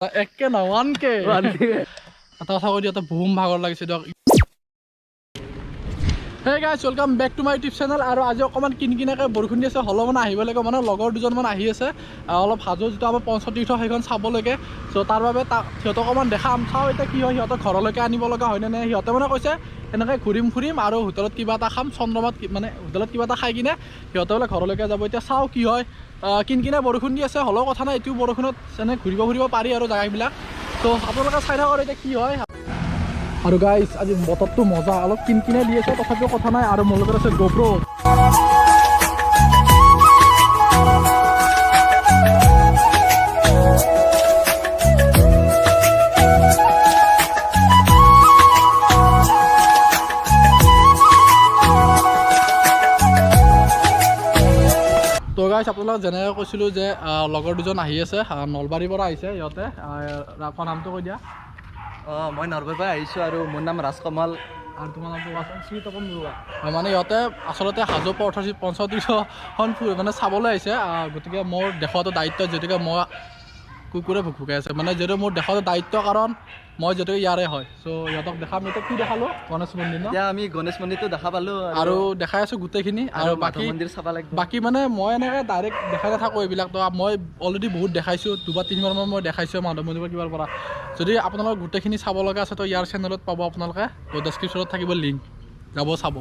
1K না 1K এটা কথা কৈ দিওঁতে বহুত ভাগৰ লাগিছে দিয়ক। Hey guys, welcome back to my YouTube channel. আৰু আজি অকমান কিনকিনাকে বৰষুণ দি আছে, হলো মানে আহিব লাগে, মানে লগৰ দুজনমান আহি আছে অলপ হাজো যেটো আমাৰ পঞ্চতীৰ্থ সেইখন চাব লাগে। সো তাৰ বাবে সিহঁতক অকমান দেখাম, চাও এতিয়া কি হয়, সিহঁতক ঘৰলৈকে আনিব লগা হয় নে নাই। সিহঁতে মানে কৈছে এনেকৈ ঘূৰিম আৰু হোটেলত কিবা এটা খাম, চন্দ্ৰমাত মানে হোটেলত কিবা এটা খাই কিনে সিহঁতে বোলে ঘৰলৈকে যাব। এতিয়া চাও কি হয়, কিনকিনা বৰষুণ দি আছে, হলেও কথা নাই, এইটো বৰষুণত যেনে ঘূৰিব পাৰি আৰু জাগাবিলাক। তো আপোনালোকে চাই থাকক এতিয়া কি হয়। আৰু গাইস আজি বতৰটো মজা, অলপ কিনকিনে দি আছে, তথাপিও কথা নাই। আৰু মোৰ লগত আছে গোপ্ৰো। তো গাইস আপোনালোকক যেনেকৈ কৈছিলোঁ যে লগৰ দুজন আহি আছে, নলবাৰীৰ পৰা আহিছে সিহঁতে। আপোনাৰ নামটো কৈ দিয়া। মই নলবাৰীৰ পৰা আহিছোঁ আৰু মোৰ নাম ৰাজকমল। আৰু তোমাৰ নামটো কোৱাচোন? শ্ৰীতপন বৰুৱা। মানে সিহঁতে আচলতে হাজো পঞ্চতীৰ্থখন মানে চাবলৈ আহিছে। গতিকে মোৰ দেখুৱাটো দায়িত্ব, যিহেতুকে মই কুকুৰে ভুকাই আছে, মানে যিহেতু মোৰ দেখুৱাটো দায়িত্ব, কাৰণ মই যিহেতুকে ইয়াৰে হয়। চ' সিহঁতক দেখাম। এতিয়া কি দেখালোঁ? গণেশ মন্দিৰ ন? এতিয়া আমি গণেশ মন্দিৰটো দেখা পালোঁ আৰু দেখাই আছোঁ গোটেইখিনি। আৰু মাধৱ মন্দিৰ চাব লাগিব। বাকী মানে মই এনেকৈ ডাইৰেক্ট দেখাই নাথাকোঁ এইবিলাক। তো মই অলৰেডি বহুত দেখাইছোঁ, 2-3 বাৰমান মই দেখাইছোঁ মাধৱ মন্দিৰৰ কিবাৰ পৰা। যদি আপোনালোকৰ গোটেইখিনি চাব লগা আছে তো ইয়াৰ চেনেলত পাব আপোনালোকে, তো ডেছক্ৰিপশ্যনত থাকিব লিংক, যাব চাব।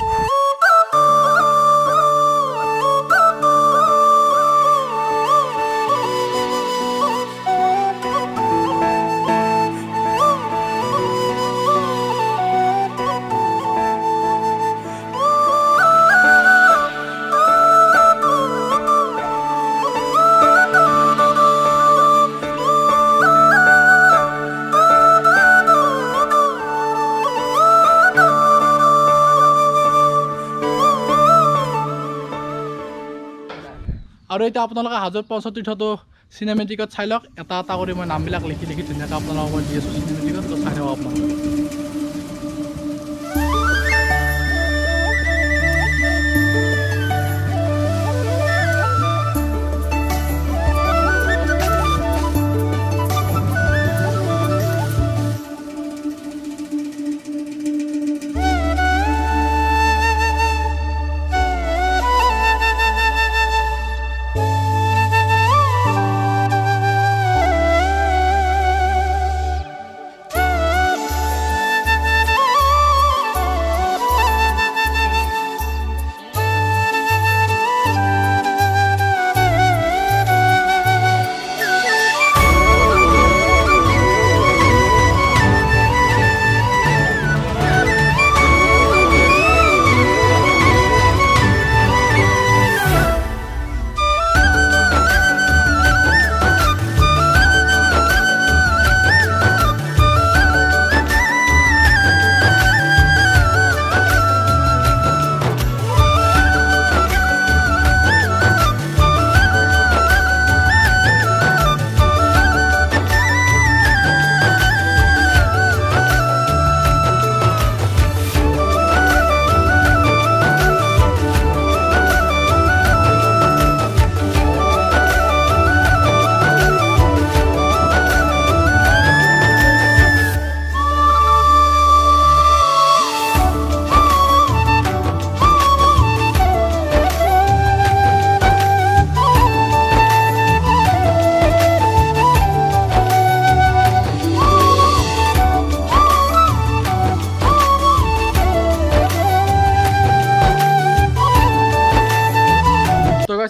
আৰু এতিয়া আপোনালোকে হাজোৰ পঞ্চতীৰ্থটো চিনেমেটিকত চাই লওক। এটা এটা কৰি মই নামবিলাক লিখি ধুনীয়াকৈ আপোনালোকক মই দি আছোঁ চিনেমেটিকত, তো চাই থাকক আপোনালোকে।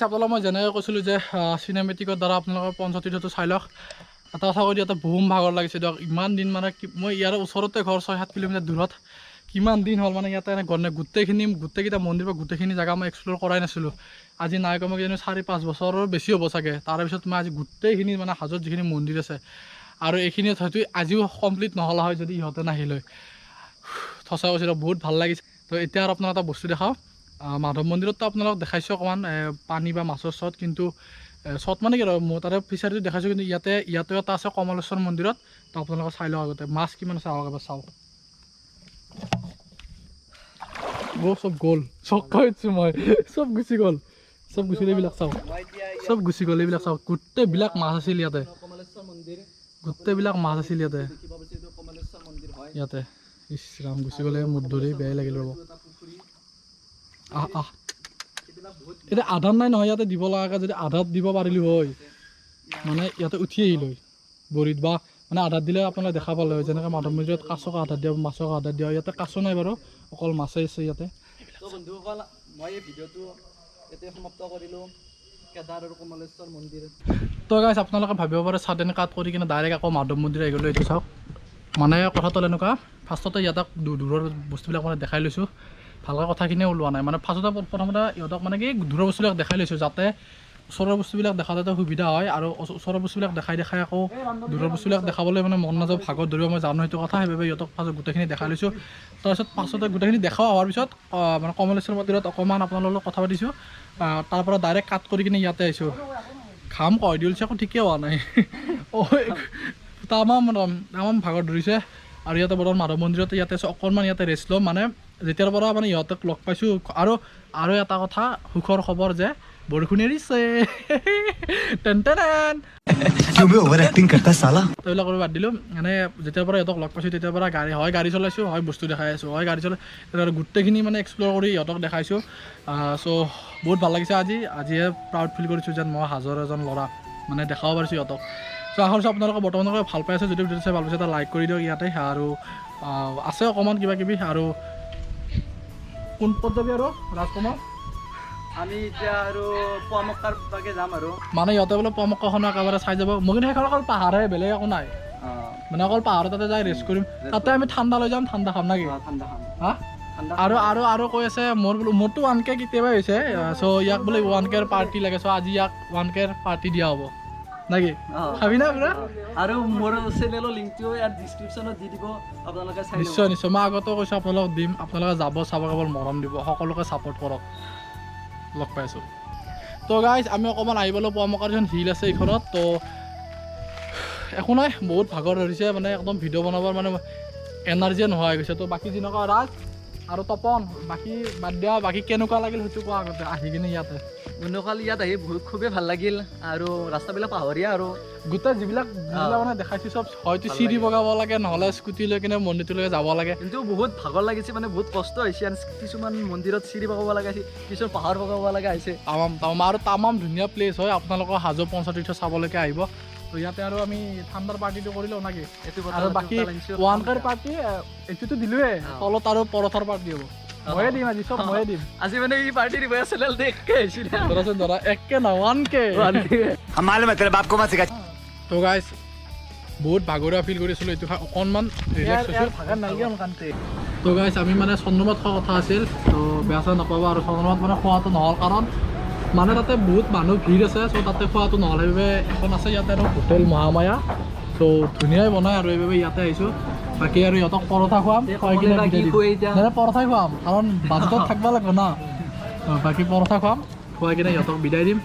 আপোনালোকক মই যেনেকৈ কৈছিলোঁ যে চিনেমেটিকৰ দ্বাৰা আপোনালোকৰ পঞ্চতীৰ্থটো চাই লওক। এটা কথা কৈ দিওঁতে বহুত ভাগৰ লাগিছে দিয়ক। ইমান দিন মানে মই ইয়াৰ ওচৰতে ঘৰ, 6-7 কিলোমিটাৰ দূৰত। কিমান দিন হ'ল মানে ইয়াতে গোটেইকেইটা মন্দিৰ বা গোটেইখিনি জেগা মই এক্সপ্ল'ৰ কৰাই নাছিলোঁ। আজি নাই কমেও কিজানি 4-5 বছৰৰ বেছি হ'ব চাগে। তাৰপিছত মই আজি গোটেইখিনি মানে হাজোত যিখিনি মন্দিৰ আছে, আৰু এইখিনি হয়তো আজিও কমপ্লিট নহ'লা হয় যদি ইহঁতে নাহিল হয়। সঁচা কৈছিলোঁ, বহুত ভাল লাগিছে। তো এতিয়া আৰু আপোনাক এটা বস্তু দেখাওঁ। মাধৱ মন্দিৰততো আপোনালোকক দেখাইছোঁ অকণমান পানী বা মাছৰ চট, কিন্তু চট মানে কি আৰু মই তাতে ফিচাৰীটো দেখাইছোঁ, কিন্তু ইয়াতেও এটা আছে কমলেশ্বৰ মন্দিৰত। তো আপোনালোকে চাই লওক আগতে মাছ কিমান আছে, এবাৰ চাওক। চব গ'ল, চক খাইছোঁ মই, চব গুচি গ'ল। সব গুচি এইবিলাক চাওক, সব গুচি গ'ল। এইবিলাক চাওক, গোটেইবিলাক মাছ আছিল ইয়াতে, গোটেইবিলাক মাছ আছিল ইয়াতে দেখিব পাইছে এইটো কমলেশ্বৰ মন্দিৰ হয় ইয়াতে ইছ ৰাম গুচি গ'লে মোৰ ধৰি বেয়াই লাগিল ৰ'ব এটা পুখুৰী আহ এইবিলাক বহুত এতিয়া আধাত নাই নহয় ইয়াতে দিব লগাকৈ যদি আধাত দিব পাৰিলোঁ হয় মানে ইয়াতে উঠি আহিলোঁ হয় বৰিত বা মানে আধাত দিলে আপোনালোকে দেখা পালে হয় যেনেকৈ মাধৱ মন্দিৰত কাছক আধাত দিয়া মাছক আধাত দিয়া ইয়াতে কাছ নাই বাৰু অকল মাছেই আছে ইয়াতে তো বন্ধুসকল মই এই ভিডিঅ'টো ইয়াতে সমাপ্ত কৰিলোঁ কেদাৰ আৰু কমলেশ্বৰ মন্দিৰ তো গাইছ আপোনালোকে ভাবিব পাৰে ছাডেন কাট কৰি কিনে ডাইৰেক্ট আকৌ মাধৱ মন্দিৰ আহি গ'লোঁ এইটো চাওক মানে কথাটো এনেকুৱা ফাৰ্ষ্টতে ইয়াতক দূৰৰ বস্তুবিলাক মানে দেখাই লৈছোঁ ভালকৈ কথাখিনিয়ে ওলোৱা নাই মানে ফাৰ্ষ্টতে প্ৰথমতে ইহঁতক মানে কি দূৰৰ বস্তুবিলাক দেখাই লৈছোঁ যাতে ওচৰৰ বস্তুবিলাক দেখাতে সুবিধা হয় আৰু ওচৰৰ বস্তুবিলাক দেখাই আকৌ দূৰৰ বস্তুবিলাক দেখাবলৈ মানে মন নাযাব ভাগত ধৰিব মই জানো সেইটো কথা সেইবাবে ইহঁতক ফাৰ্ষ্টত গোটেইখিনি দেখাই লৈছোঁ তাৰপিছত পাছতে গোটেইখিনি দেখাও হোৱাৰ পিছত মানে কমলেশ্বৰ মন্দিৰত অকণমান আপোনালোকৰ লগত কথা পাতিছোঁ তাৰপৰা ডাইৰেক্ট কাট কৰি কিনে ইয়াতে আহিছোঁ ঘাম কয় দিছে আকৌ ঠিকেই হোৱা নাই তামাম ভাগত ধৰিছে আৰু ইয়াতে বৰ্তমান মাধৱ মন্দিৰতে ইয়াতে আছোঁ অকণমান ইয়াতে ৰেষ্ট ল'ম মানে যেতিয়াৰ পৰা মানে ইহঁতক লগ পাইছোঁ আৰু এটা কথা সুখৰ খবৰ যে বৰষুণ এৰিছে এইবিলাক কৰি বাদ দিলোঁ মানে যেতিয়াৰ পৰা ইহঁতক লগ পাইছোঁ তেতিয়াৰ পৰা গাড়ী চলাইছোঁ হয় বস্তু দেখাই আছোঁ হয় গাড়ী চলাই তেতিয়া গোটেইখিনি মানে এক্সপ্ল'ৰ কৰি ইহঁতক দেখাইছোঁ চ' বহুত ভাল লাগিছে আজিয়ে প্ৰাউড ফিল কৰিছোঁ যেন মই হাজৰ এজন ল'ৰা মানে দেখাব পাৰিছোঁ ইহঁতক চ' আশা কৰিছোঁ আপোনালোকে বৰ্তমানলৈকে ভাল পাই আছে যদি ভিডিঅ'টো চাই ভাল পাইছে এটা লাইক কৰি দিয়ক ইয়াতে আৰু আছে অকণমান কিবা কিবি আৰু কোন পদ যাবি আৰু ৰাজকুমাৰ আমি এতিয়া আৰু পুৱামক্কাৰ পাকে যাম আৰু মানে ইহঁতে বোলে পুৱামক্কাখন একেবাৰে চাই যাব মই কিন্তু সেইখন অকল পাহাৰহে বেলেগ একো নাই মানে অকল পাহাৰৰ তাতে যাই ৰেষ্ট কৰিম তাতে আমি ঠাণ্ডা লৈ যাম ঠাণ্ডা খাম নাকি ঠাণ্ডা খাম হা আৰু কৈ আছে মোৰতো 1K কেতিয়াবাই হৈছে চ' ইয়াক বোলে 1K পাৰ্টি লাগে চ' আজি ইয়াক 1K পাৰ্টি দিয়া হ'ব নাকি খাবি না পুৰা আৰু মোৰ চেনেলৰ লিংকটো ইয়াত ডিছক্ৰিপশ্যনত দি দিব আপোনালোকে চাই নিশ্চয় মই আগতেও কৈছোঁ আপোনালোকক দিম আপোনালোকে যাব চাব কেৱল মৰম দিব সকলোকে ছাপোৰ্ট কৰক লগ পাইছোঁ তো গাইজ আমি অকণমান আহিবলৈ পুৱামক্কাৰ এখন হিল আছে এইখনত তো একো নাই বহুত ভাগৰ ধৰিছে মানে একদম ভিডিঅ' বনাবৰ মানে এনাৰ্জিয়ে নোহোৱা হৈ গৈছে তো বাকী যেনেকুৱা ৰাজ আৰু তপন বাকী বাদ দিয়া বাকী কেনেকুৱা লাগিল সেইটো কোৱা আগতে আহি কিনে ইয়াতে বন্ধুসকল ইয়াত আহি খুবেই ভাল লাগিল আৰু ৰাস্তাবিলাক পাহৰীয়া আৰু গোটেই যিবিলাক মানে দেখাইছোঁ চব হয়তো চিৰি বগাব লাগে নহ'লে স্কুটি লৈ কিনে মন্দিৰটোলৈকে যাব লাগে কিন্তু বহুত ভাগৰ লাগিছে মানে বহুত কষ্ট হৈছে কিছুমান মন্দিৰত চিৰি বগাব লগা হৈছে কিছুমান পাহাৰ বগাব লগা হৈছে তামাম ধুনীয়া প্লেচ হয় আপোনালোকৰ হাজো পঞ্চতীৰ্থ চাবলৈকে আহিব তো ইয়াতে আৰু আমি ঠাণ্ডাৰ পাৰ্টিটো কৰি লওঁ নাকি আৰু বাকী 1K পাৰ্টি এইটোতো দিলোৱে তলত আৰু পৰঠাৰ পাৰ্টি হ'ব ময়ে দিম আজি চব ময়ে দিম আজি মানে এই পাৰ্টি দিব চেনেল দেখকে আহিছিলে ধৰা 1K না 1K তো গাইজ বহুত ভাগৰুৱা ফিল কৰিছিলোঁ এইটো অকণমান তো গাইজ আমি মানে চন্দ্ৰমত খোৱা কথা আছিল তো বেয়া চেয়া নাপাব আৰু চন্দ্ৰমত মানে খোৱাটো নহ'ল কাৰণ মানে তাতে বহুত মানুহ ভিৰ আছে চ' তাতে খোৱাটো নহ'ল সেইবাবে এখন আছে ইয়াতে আৰু হোটেল মহামায়া চ' ধুনীয়াই বনাই আৰু এইবাবে ইয়াতে আহিছোঁ বাকী আৰু ইহঁতক পৰঠা খুৱাম খুৱাই কিনে পৰঠাই খুৱাম কাৰণ বাজেটত থাকিব লাগিব না বাকী পৰঠা খুৱাম খুৱাই কিনে ইহঁতক বিদায় দিম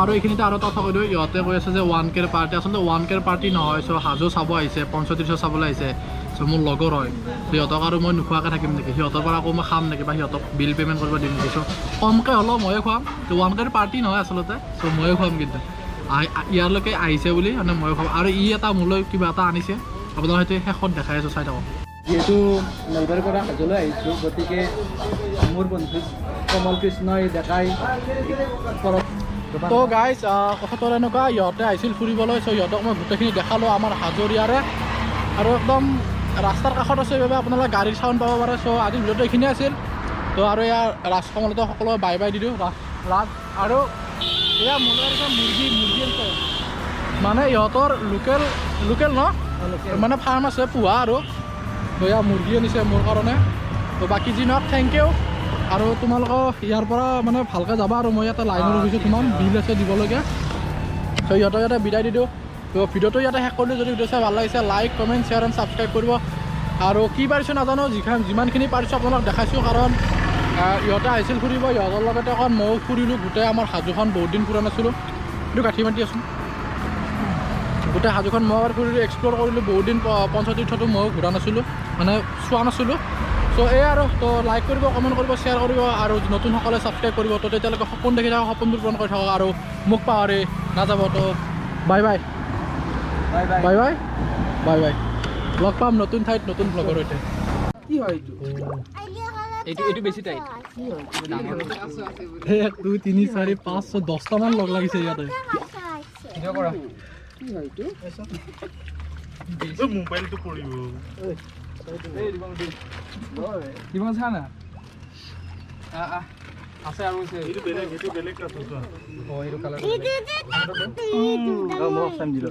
আৰু এইখিনিতে আৰু এটা কথা কৈ দিওঁ ইহঁতে কৈ আছে যে 1K পাৰ্টি আচলতে 1K পাৰ্টি নহয় চ' হাজো চাব আহিছে পঞ্চতীৰ্থ চাবলৈ আহিছে চ' মোৰ লগৰ হয় সিহঁতক আৰু মই নোখোৱাকৈ থাকিম নেকি সিহঁতৰ পৰা আকৌ মই খাম নেকি বা সিহঁতক বিল পে'মেণ্ট কৰিব দিম নেকি চ' কমকৈ হ'লেও ময়ে খুৱাম ত' 1K পাৰ্টি নহয় আচলতে চ' ময়ে খুৱাম কিন্তু ইয়ালৈকে আহিছে বুলি মানে ময়ে খুৱাম আৰু এটা মোলৈ কিবা এটা আনিছে আপোনাৰ হয়তো শেষত দেখাই আছোঁ চাই থাকক যিহেতু নলবাৰীৰ পৰা হাজোলৈ আহিছোঁ গতিকে মোৰ বন্ধু কমল কৃষ্ণই দেখাই তো গাইজ কথাটো এনেকুৱা ইহঁতে আহিছিল ফুৰিবলৈ চ' ইহঁতক মই গোটেইখিনি দেখালোঁ আমাৰ হাজোৰিয়াৰে আৰু একদম ৰাস্তাৰ কাষত আছে সেইবাবে আপোনালোকে গাড়ীৰ চাউণ্ড পাব পাৰে চ' আজি ভিডিঅ'টো এইখিনিয়ে আছিল তো আৰু ইয়াৰ ৰাজকমলতো সকলোকে বাই বাই দি দিওঁ ৰাজ আৰু এয়া মোলৈ মুৰ্গী আছে মানে ইহঁতৰ লোকেল ন মানে ফাৰ্ম আছে পোহা আৰু তো এয়া মুৰ্গী আনিছে মোৰ কাৰণে তো বাকী যি নহওক থেংক ইউ আৰু তোমালোকৰ ইয়াৰ পৰা মানে ভালকৈ যাবা আৰু মই ইয়াতে লাইনত ৰখিছোঁ তোমাৰ বিল আছে দিবলগীয়া চ' ইহঁতক ইয়াতে বিদায় দি দিওঁ তো ভিডিঅ'টো ইয়াতে শেষ কৰিলোঁ যদি ভিডিঅ' চাই ভাল লাগিছে like comment share and subscribe কৰিব আৰু কি পাৰিছোঁ নাজানো যিমানখিনি পাৰিছোঁ আপোনালোক দেখাইছোঁ কাৰণ ইহঁতে আহিছিল ফুৰিব ইহঁতৰ লগতে অকণ ময়ো ফুৰিলোঁ গোটেই আমাৰ হাজোখন বহুত দিন ফুৰা নাছিলোঁ এইটো গাঁঠি মাতি আছোঁ গোটেই হাজোখন মই এবাৰ ফুৰিলোঁ এক্সপ্ল'ৰ কৰিলোঁ বহুত দিন পঞ্চতীৰ্থটো ময়ো ঘূৰা নাছিলোঁ মানে চোৱা নাছিলোঁ চ' এই আৰু তো লাইক কৰিব কমেণ্ট কৰিব শ্বেয়াৰ কৰিব আৰু নতুনসকলে ছাবস্ক্ৰাইব কৰিব তো তেতিয়ালৈকে সপোন দেখি থাকক সপোনবোৰ পূৰণ কৰি থাকক আৰু মোক পাহৰি নাযাব তো bye bye bye bye bye bye bye bye লগ পাম নতুন ঠাইত নতুন ব্লগৰ সৈতে কি হয় এইটো এইটো বেছি টাইট 1 2 3 4 5 6 10টা মান লগ লাগিছে ইয়াতে ভিডিঅ' কৰা কি হয় এইটো মোবাইলটো পৰিব কিমান চা না আছে আৰু এইটো বেলেগ কাটো এইটো কালাৰ Itu মই অপচন দিলোঁ